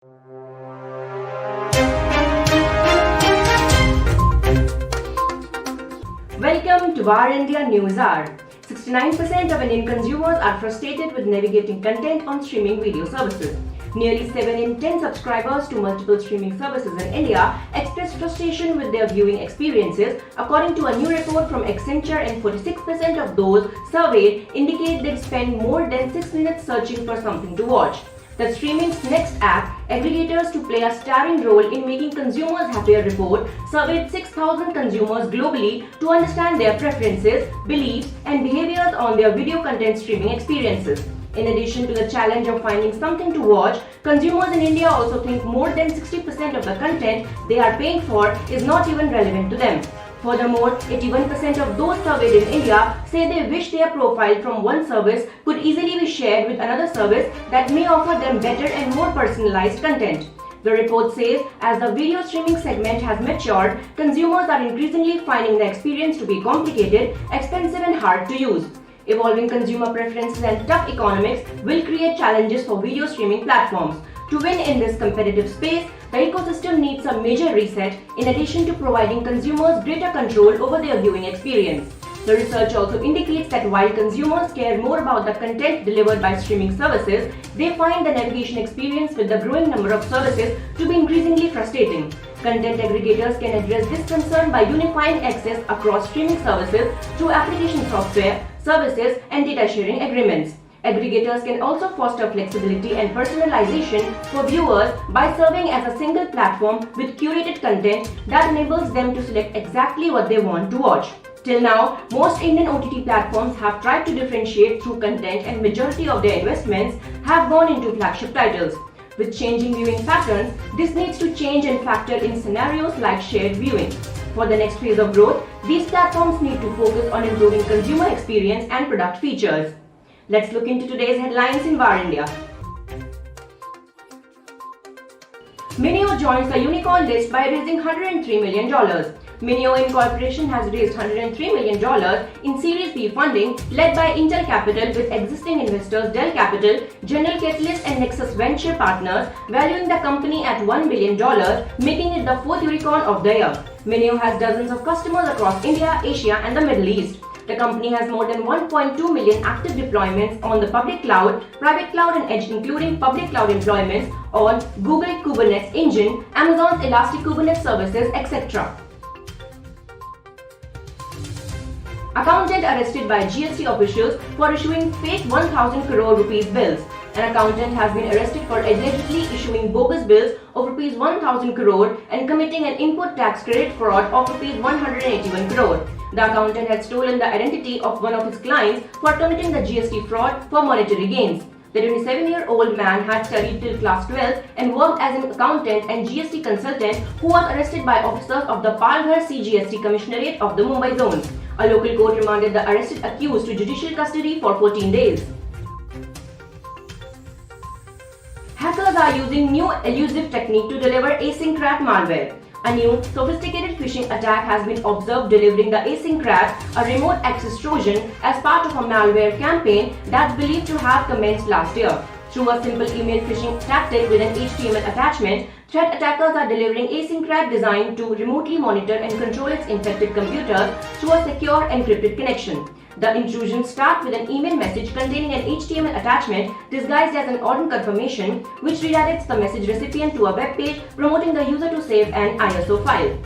Welcome to VARINDIA News Hour. 69% of Indian consumers are frustrated with navigating content on streaming video services. Nearly 7 in 10 subscribers to multiple streaming services in India expressed frustration with their viewing experiences, according to a new report from Accenture, and 46% of those surveyed indicate they spend more than 6 minutes searching for something to watch. The streaming's next app, Aggregators, to play a starring role in making consumers happier report, surveyed 6,000 consumers globally to understand their preferences, beliefs, and behaviors on their video content streaming experiences. In addition to the challenge of finding something to watch, consumers in India also think more than 60% of the content they are paying for is not even relevant to them. Furthermore, 81% of those surveyed in India say they wish their profile from one service could easily be shared with another service that may offer them better and more personalized content. The report says as the video streaming segment has matured, consumers are increasingly finding the experience to be complicated, expensive, and hard to use. Evolving consumer preferences and tough economics will create challenges for video streaming platforms. To win in this competitive space, the ecosystem needs a major reset in addition to providing consumers greater control over their viewing experience. The research also indicates that while consumers care more about the content delivered by streaming services, they find the navigation experience with the growing number of services to be increasingly frustrating. Content aggregators can address this concern by unifying access across streaming services through application software, services, and data sharing agreements. Aggregators can also foster flexibility and personalization for viewers by serving as a single platform with curated content that enables them to select exactly what they want to watch. Till now, most Indian OTT platforms have tried to differentiate through content, and majority of their investments have gone into flagship titles. With changing viewing patterns, this needs to change and factor in scenarios like shared viewing. For the next phase of growth, these platforms need to focus on improving consumer experience and product features. Let's look into today's headlines in VARINDIA. MinIO joins the unicorn list by raising $103 million. MinIO Incorporation has raised $103 million in Series B funding led by Intel Capital with existing investors Dell Capital, General Catalyst, and Nexus Venture Partners, valuing the company at $1 billion, making it the fourth unicorn of the year. MinIO has dozens of customers across India, Asia, and the Middle East. The company has more than 1.2 million active deployments on the public cloud, private cloud, and edge, including public cloud deployments on Google Kubernetes Engine, Amazon's Elastic Kubernetes Services, etc. Accountant arrested by GST officials for issuing fake 1,000 crore rupees bills. An accountant has been arrested for allegedly issuing bogus bills of rupees 1,000 crore and committing an input tax credit fraud of rupees 181 crore. The accountant had stolen the identity of one of his clients for committing the GST fraud for monetary gains. The 27-year-old man had studied till class 12 and worked as an accountant and GST consultant who was arrested by officers of the Palghar CGST Commissionerate of the Mumbai zone. A local court remanded the arrested accused to judicial custody for 14 days. Hackers are using new elusive technique to deliver AsyncRAT malware. A new, sophisticated phishing attack has been observed delivering the AsyncRAT, a remote access Trojan, as part of a malware campaign that's believed to have commenced last year. Through a simple email phishing tactic with an HTML attachment, threat attackers are delivering AsyncRAT designed to remotely monitor and control its infected computer through a secure encrypted connection. The intrusion starts with an email message containing an HTML attachment disguised as an ordering confirmation, which redirects the message recipient to a web page promoting the user to save an ISO file.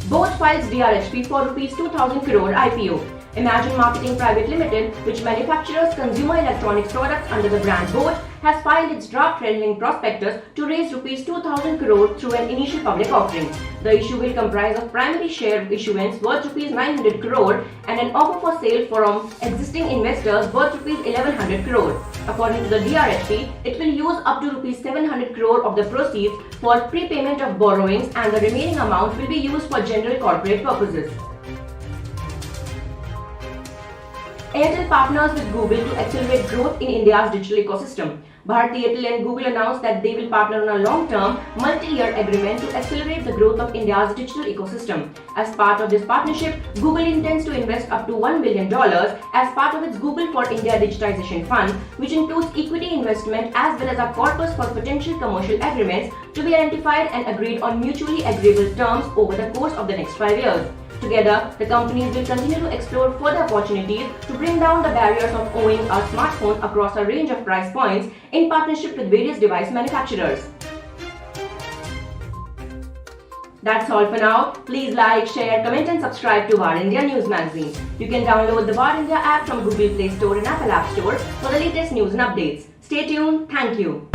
Both files DRHP for Rs 2,000 crore IPO. Imagine Marketing Private Limited, which manufactures consumer electronics products under the brand Boat, has filed its draft rendering prospectus to raise Rs 2,000 crore through an initial public offering. The issue will comprise of primary share issuance worth Rs 900 crore and an offer for sale from existing investors worth Rs 1,100 crore. According to the DRHP, it will use up to Rs 700 crore of the proceeds for prepayment of borrowings, and the remaining amount will be used for general corporate purposes. Airtel partners with Google to accelerate growth in India's digital ecosystem. Bharti Airtel and Google announced that they will partner on a long-term, multi-year agreement to accelerate the growth of India's digital ecosystem. As part of this partnership, Google intends to invest up to $1 billion as part of its Google for India Digitization Fund, which includes equity investment as well as a corpus for potential commercial agreements to be identified and agreed on mutually agreeable terms over the course of the next 5 years. Together, the companies will continue to explore further opportunities to bring down the barriers of owning a smartphone across a range of price points in partnership with various device manufacturers. That's all for now. Please like, share, comment and subscribe to VARINDIA News Magazine. You can download the VARINDIA app from Google Play Store and Apple App Store for the latest news and updates. Stay tuned. Thank you.